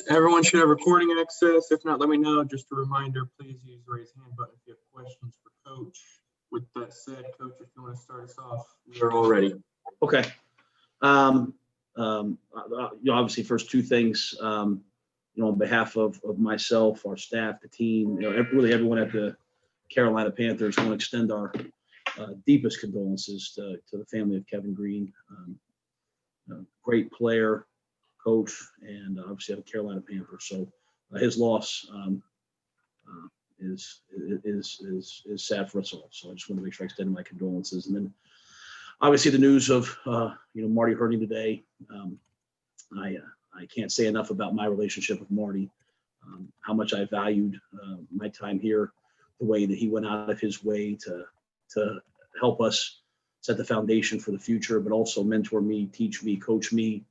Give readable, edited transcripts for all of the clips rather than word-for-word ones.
Everyone should have recording access. If not, let me know. Just a reminder, please use the raise hand button if you have questions for Coach. With that said, Coach, if you want to start us off, we are all ready. Okay. Obviously, first two things, on behalf of myself, our staff, the team, really everyone at the Carolina Panthers, I want to extend our deepest condolences to the family of Kevin Green, great player, coach, and obviously the Carolina Panthers. So his loss is sad for us all. So I just want to make sure I extend my condolences. And then obviously the news of Marty Hurney today. I can't say enough about my relationship with Marty, how much I valued my time here, the way that he went out of his way to help us set the foundation for the future, but also mentor me, teach me, coach me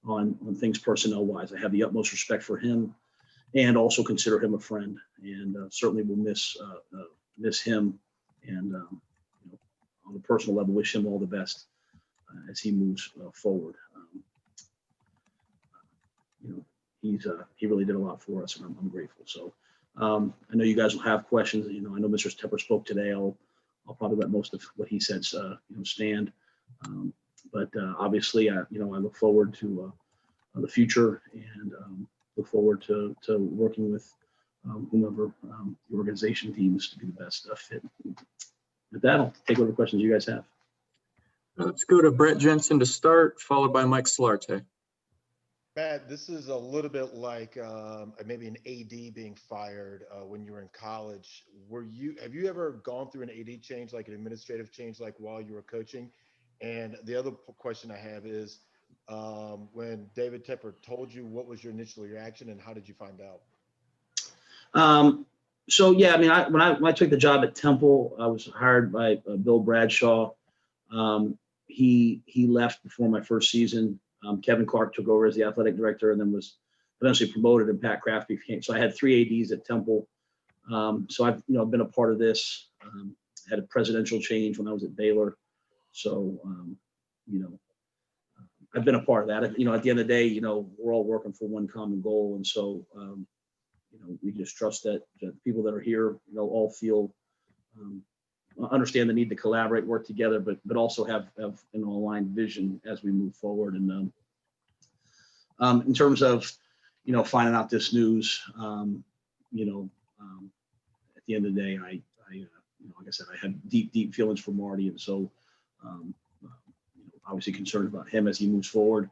on things personnel wise. I have the utmost respect for him and also consider him a friend, and certainly will miss him, and on a personal level, wish him all the best as he moves forward. He really did a lot for us, and I'm grateful. So I know you guys will have questions. I know Mr. Tepper spoke today. I'll probably let most of what he said stand. But obviously, I look forward to the future, and look forward to working with whomever the organization deems to be the best fit. With that, I'll take whatever questions you guys have. Let's go to Brett Jensen to start, followed by Mike Solarte. Matt, this is a little bit like maybe an AD being fired when you were in college. Have you ever gone through an AD change, like an administrative change, like while you were coaching? And the other question I have is, when David Tepper told you, what was your initial reaction, and how did you find out? So yeah, when I took the job at Temple, I was hired by Bill Bradshaw. He left before my first season. Kevin Clark took over as the athletic director, and then was eventually promoted, and Pat Crafty came. So I had 3 ADs at Temple. So I've been a part of this. Had a presidential change when I was at Baylor. So I've been a part of that. At the end of the day, we're all working for one common goal, and so we just trust that the people that are here, all feel understand the need to collaborate, work together, but also have an aligned vision as we move forward. And in terms of finding out this news, at the end of the day, I like I said, I had deep feelings for Marty, and so obviously concerned about him as he moves forward,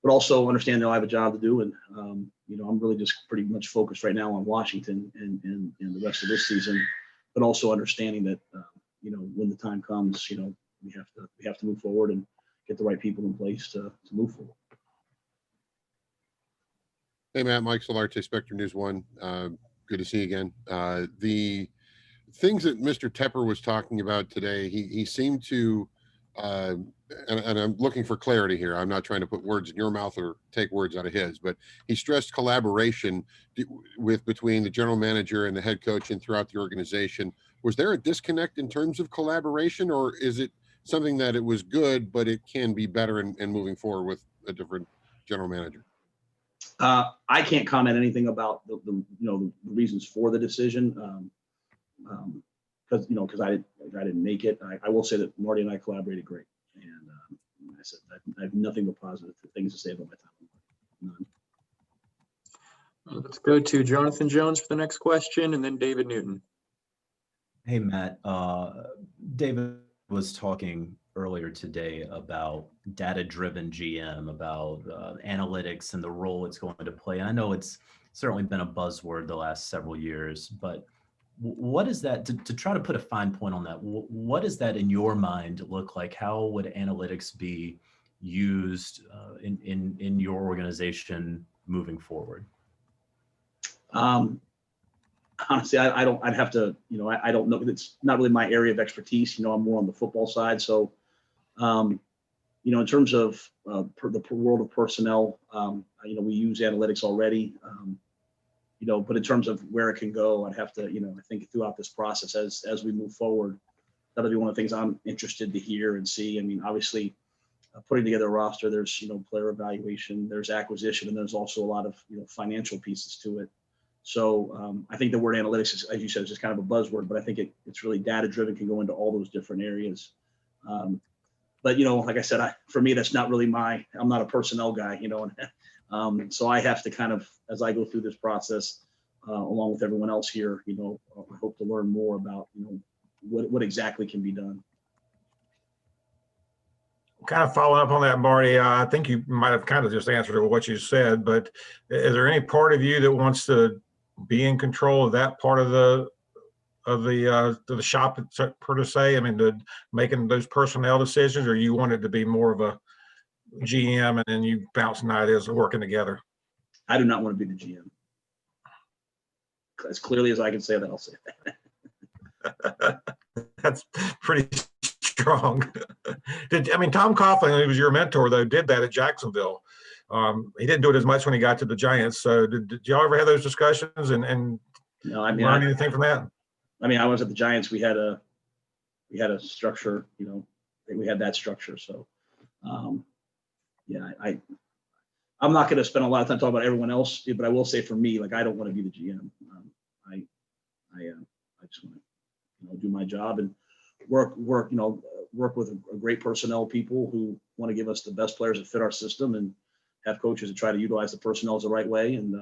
but also understand that I have a job to do, and I'm really just pretty much focused right now on Washington and the rest of this season, but also understanding that when the time comes, we have to move forward and get the right people in place to move forward. Hey, Matt, Mike Solarte, Spectrum News 1. Good to see you again. The things that Mr. Tepper was talking about today, he seemed to, and I'm looking for clarity here. I'm not trying to put words in your mouth or take words out of his, but he stressed collaboration between the general manager and the head coach and throughout the organization. Was there a disconnect in terms of collaboration, or is it something that it was good, but it can be better in moving forward with a different general manager? I can't comment anything about the reasons for the decision, because I didn't make it. I will say that Marty and I collaborated great, and I said I have nothing but positive things to say about my time. None. Let's go to Jonathan Jones for the next question, and then David Newton. Hey, Matt. David was talking earlier today about data-driven GM, about analytics and the role it's going to play. I know it's certainly been a buzzword the last several years, but what is that, to try to put a fine point on that, what does that in your mind look like? How would analytics be used in your organization moving forward? Honestly, I'd have to, I don't know. It's not really my area of expertise. I'm more on the football side. So, in terms of the world of personnel, we use analytics already, but in terms of where it can go, I'd have to, I think throughout this process, as we move forward, that'll be one of the things I'm interested to hear and see. Obviously, putting together a roster. There's, player evaluation, there's acquisition, and there's also a lot of, financial pieces to it. So I think the word analytics is, as you said, is just kind of a buzzword, but I think it's really data driven, can go into all those different areas. But, like I said, for me, that's not really I'm not a personnel guy, and so I have to kind of, as I go through this process, along with everyone else here, I hope to learn more about, what exactly can be done. Kind of following up on that, Marty, I think you might have kind of just answered what you said, but is there any part of you that wants to be in control of that part of the shop, per se? I mean, making those personnel decisions, or you want it to be more of a GM and then you bouncing ideas and working together? I do not want to be the GM. As clearly as I can say that, I'll say that. That's pretty strong. Tom Coughlin, who was your mentor, though, did that at Jacksonville. He didn't do it as much when he got to the Giants. So did y'all ever have those discussions and No, learn anything from that? I was at the Giants. We had a structure, we had that structure. So, I'm not going to spend a lot of time talking about everyone else, but I will say for me, I don't want to be the GM. I just want to, do my job and work with a great personnel people who want to give us the best players that fit our system, and have coaches that try to utilize the personnel the right way. And,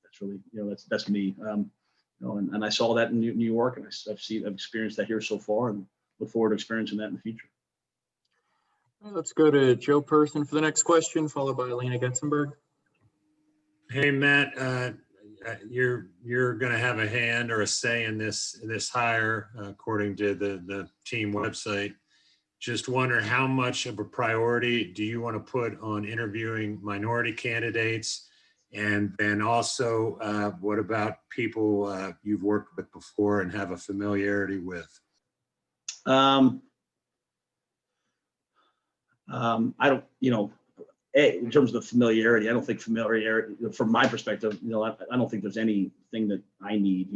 that's really, that's me. And I saw that in New York, and I've experienced that here so far, and look forward to experiencing that in the future. Let's go to Joe Person for the next question, followed by Elena Getzenberg. Hey, Matt, you're going to have a hand or a say in this hire, according to the team website. Just wonder, how much of a priority do you want to put on interviewing minority candidates? And then also, what about people you've worked with before and have a familiarity with? I don't, in terms of the familiarity, I don't think familiarity, from my perspective, I don't think there's anything that I need,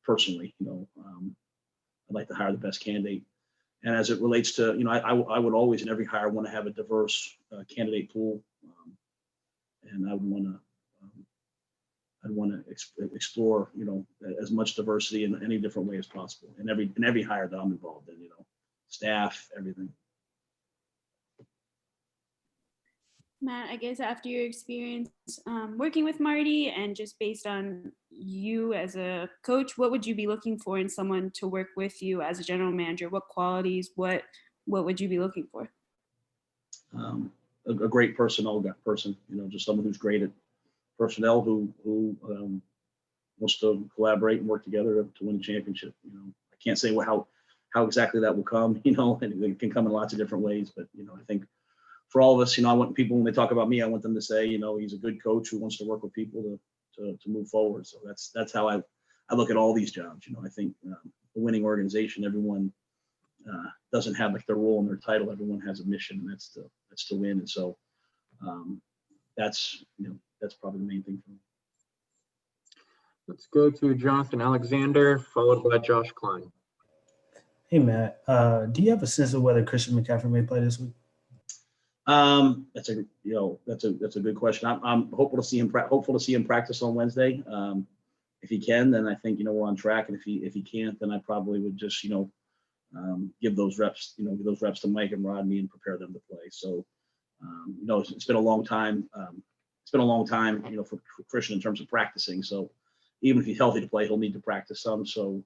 personally, I'd like to hire the best candidate. And as it relates to, I would always, in every hire, want to have a diverse candidate pool. And I'd want to explore, as much diversity in any different way as possible in every hire that I'm involved in, staff, everything. Matt, I guess after your experience working with Marty, and just based on you as a coach, what would you be looking for in someone to work with you as a general manager? What qualities, what would you be looking for? A great personnel person, just someone who's great at personnel, who wants to collaborate and work together to win a championship. I can't say how exactly that will come, and it can come in lots of different ways. But, I think for all of us, I want people, when they talk about me, I want them to say, he's a good coach who wants to work with people to move forward. So that's how I look at all these jobs. I think the winning organization, everyone doesn't have their role and their title. Everyone has a mission, and that's to win. And so that's probably the main thing for me. Let's go to Jonathan Alexander, followed by Josh Klein. Hey, Matt, do you have a sense of whether Christian McCaffrey may play this week? That's a good question. I'm hopeful to see him practice on Wednesday. If he can, then I think, we're on track. And if he can't, then I probably would just, give those reps to Mike and Rodney and prepare them to play. So, it's been a long time. For Christian in terms of practicing. So even if he's healthy to play, he'll need to practice some. So,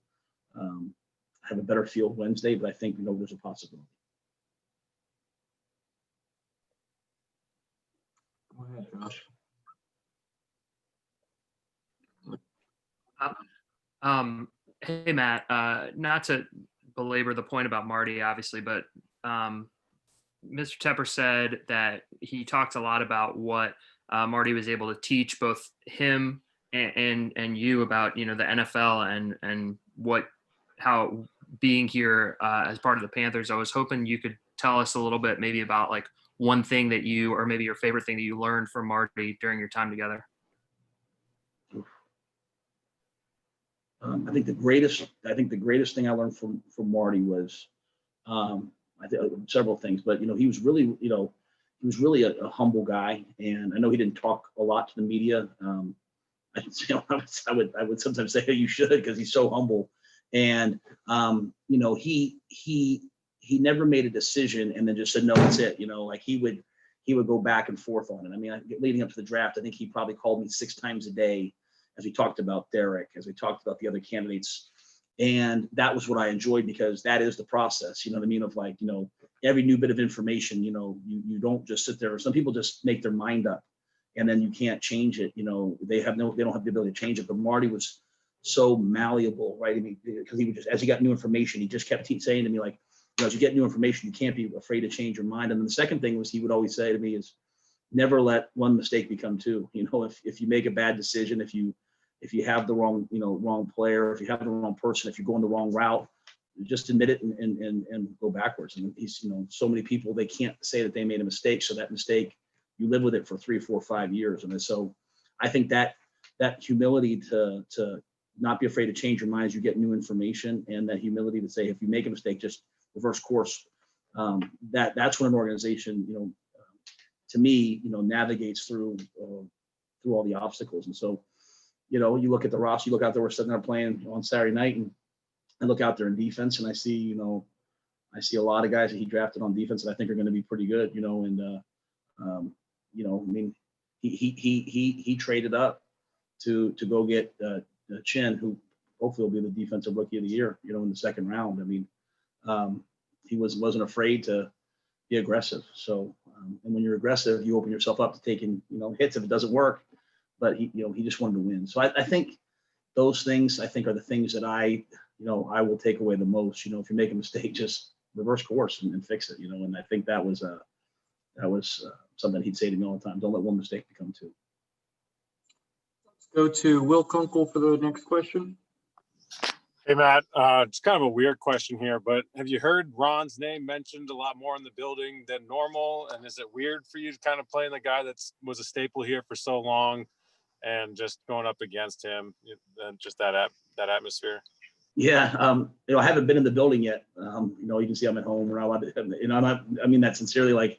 I have a better feel Wednesday, but I think, there's a possibility. Go ahead, Josh. Hey, Matt, not to belabor the point about Marty, obviously, but Mr. Tepper said that he talked a lot about what Marty was able to teach both him and you about, the NFL and how being here as part of the Panthers. I was hoping you could tell us a little bit maybe about one thing that or maybe your favorite thing that you learned from Marty during your time together. I think the greatest thing I learned from Marty was I think several things, but he was really, a humble guy, and I know he didn't talk a lot to the media. I would sometimes say, hey, you should, because he's so humble, and he never made a decision and then just said no, that's it. Like he would go back and forth on it. I mean, leading up to the draft, I think he probably called me 6 times a day as we talked about Derek, as we talked about the other candidates. And that was what I enjoyed, because that is the process, you know what I mean? Of like, every new bit of information, you don't just sit there. Some people just make their mind up and then you can't change it. They don't have the ability to change it. But Marty was so malleable, right? I mean, because he would just, as he got new information, he just kept saying to me, like, as you get new information, you can't be afraid to change your mind. And then the second thing was, he would always say to me is, never let one mistake become two. If you make a bad decision, if you have the wrong player, if you have the wrong person, if you're going the wrong route, just admit it and go backwards. And he's, so many people, they can't say that they made a mistake. So that mistake, you live with it for 3, 4, 5 years. And so I think that humility to not be afraid to change your mind as you get new information, and that humility to say, if you make a mistake, just reverse course. That's when an organization, to me, navigates through all the obstacles. And so, you look at the roster, you look out there, we're sitting there playing on Saturday night, and I look out there in defense, and I see, I see a lot of guys that he drafted on defense that I think are going to be pretty good, I mean, he traded up to go get Chin, who hopefully will be the defensive rookie of the year, in the second round. I mean, he wasn't afraid to be aggressive. So, and when you're aggressive, you open yourself up to taking, hits if it doesn't work. But he just wanted to win. So I think those things, are the things that I will take away the most. If you make a mistake, just reverse course and fix it. And I think that was something he'd say to me all the time. Don't let one mistake become two. Let's go to Will Kunkel for the next question. Hey, Matt, it's kind of a weird question here, but have you heard Ron's name mentioned a lot more in the building than normal? And is it weird for you to kind of play the guy that was a staple here for so long and just going up against him and just that atmosphere? Yeah. I haven't been in the building yet. You can see I'm at home. I mean that sincerely, like,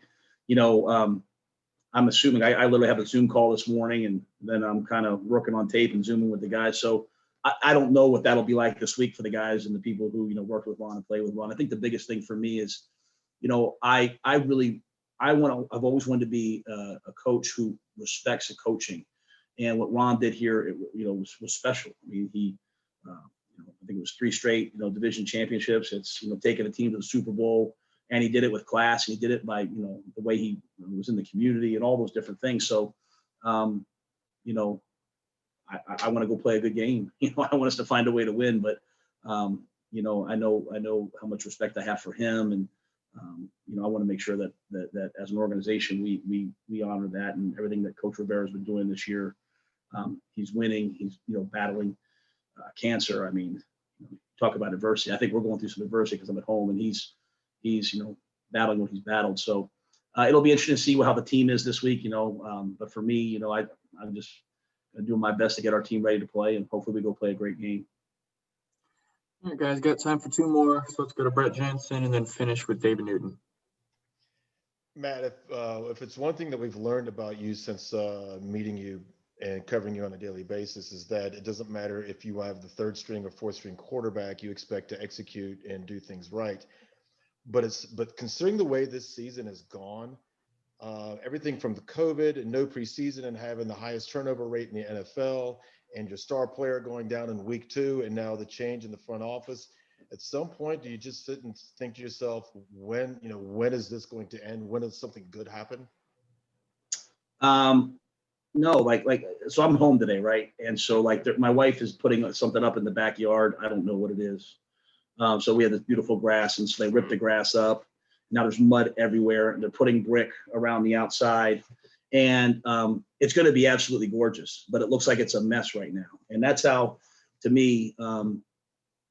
I'm assuming I literally have a Zoom call this morning, and then I'm kind of working on tape and Zooming with the guys. So I don't know what that'll be like this week for the guys and the people who, worked with Ron and play with Ron. I think the biggest thing for me is, I've always wanted to be a coach who respects the coaching. And what Ron did here, was special. I mean, he, I think it was 3 straight, division championships. It's, taking a team to the Super Bowl, and he did it with class. And he did it by, the way he was in the community and all those different things. So, I want to go play a good game. I want us to find a way to win, but, I know how much respect I have for him. And, I want to make sure that as an organization, we honor that, and everything that Coach Rivera has been doing this year. He's winning, he's, battling cancer. I mean, talk about adversity. I think we're going through some adversity because I'm at home, and he's, battling what he's battled. So it'll be interesting to see how the team is this week, but for me, I'm just doing my best to get our team ready to play, and hopefully we go play a great game. All right, guys, got time for 2 more. So let's go to Brett Jensen and then finish with David Newton. Matt, if it's one thing that we've learned about you since meeting you and covering you on a daily basis, is that it doesn't matter if you have the 3rd string or 4th string quarterback, you expect to execute and do things right. But considering the way this season has gone, everything from the COVID and no preseason and having the highest turnover rate in the NFL, and your star player going down in week 2, and now the change in the front office, at some point, do you just sit and think to yourself, when is this going to end? When does something good happen? No, so I'm home today, right? And so my wife is putting something up in the backyard. I don't know what it is. So we have this beautiful grass, and so they ripped the grass up. Now there's mud everywhere, and they're putting brick around the outside. And it's going to be absolutely gorgeous, but it looks like it's a mess right now. And that's how, to me,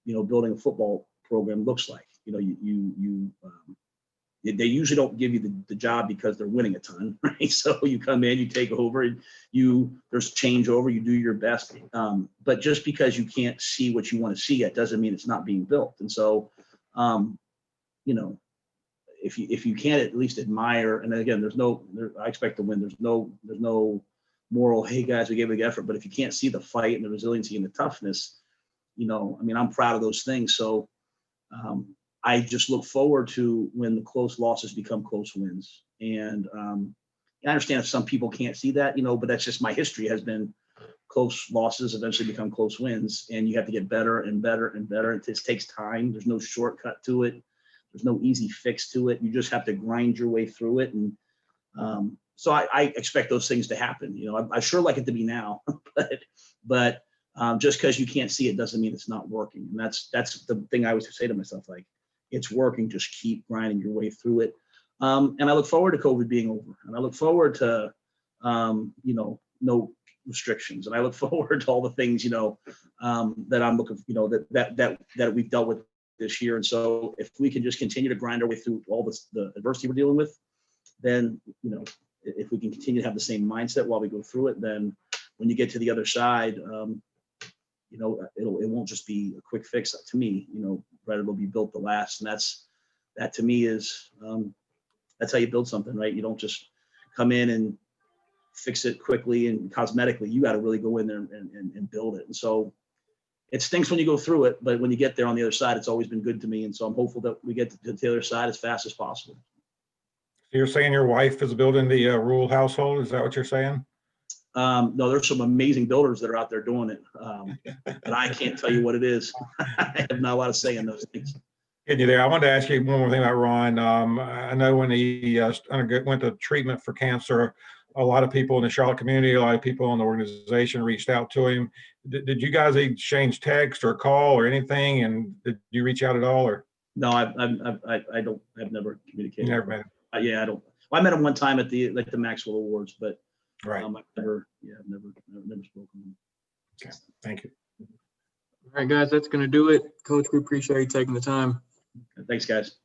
building a football program looks like. They usually don't give you the job because they're winning a ton, right? So you come in, you take over, and there's changeover, you do your best. But just because you can't see what you want to see yet doesn't mean it's not being built. And so, if you can't at least admire, and again, I expect to win. There's no moral, hey guys, we gave a big effort. But if you can't see the fight and the resiliency and the toughness, I'm proud of those things. So I just look forward to when the close losses become close wins. And I understand if some people can't see that, but that's just my history has been close losses eventually become close wins, and you have to get better and better and better. It just takes time. There's no shortcut to it. There's no easy fix to it. You just have to grind your way through it. And so I expect those things to happen. I sure like it to be now, but just because you can't see it doesn't mean it's not working. And that's the thing I always say to myself, like, it's working, just keep grinding your way through it. And I look forward to COVID being over, and I look forward to, no restrictions. And I look forward to all the things, that I'm looking, that we've dealt with this year. And so if we can just continue to grind our way through all the adversity we're dealing with, then, if we can continue to have the same mindset while we go through it, then when you get to the other side, it won't just be a quick fix to me, right? It'll be built to last. And that to me is, that's how you build something, right? You don't just come in and fix it quickly and cosmetically. You got to really go in there and build it. And so it stinks when you go through it, but when you get there on the other side, it's always been good to me. And so I'm hopeful that we get to the other side as fast as possible. You're saying your wife is building the Rhule household? Is that what you're saying? No, there's some amazing builders that are out there doing it. But I can't tell you what it is. I have not a lot of say in those things. Getting you there. I wanted to ask you one more thing about Ron. I know when he went to treatment for cancer, a lot of people in the Charlotte community, a lot of people in the organization reached out to him. Did you guys exchange text or call or anything? And did you reach out at all? Or no, I've never communicated. You never met him? Yeah, I don't. Well, I met him one time at the Maxwell Awards, but right. I've never spoken to him. Okay, thank you. All right, guys, that's going to do it. Coach, we appreciate you taking the time. Thanks, guys.